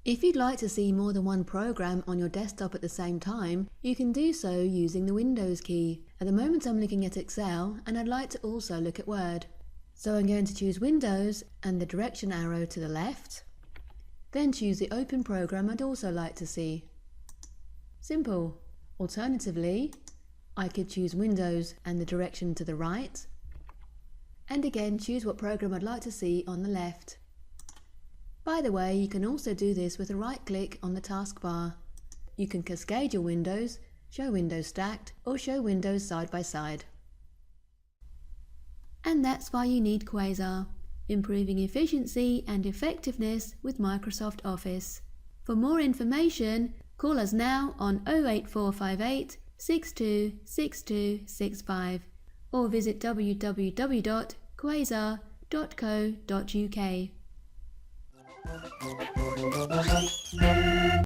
If you'd like to see more than one program on your desktop at the same time, you can do so using the Windows key. At the moment I'm looking at Excel and I'd like to also look at Word. So I'm going to choose Windows and the direction arrow to the left, then choose the open program I'd also like to see. Simple. Alternatively, I could choose Windows and the direction to the right, and again choose what program I'd like to see on the left. By the way, you can also do this with a right click on the taskbar. You can cascade your windows, show windows stacked, or show windows side by side. And that's why you need Quasar, improving efficiency and effectiveness with Microsoft Office. For more information, call us now on 08458 626265 or visit www.quasar.co.uk.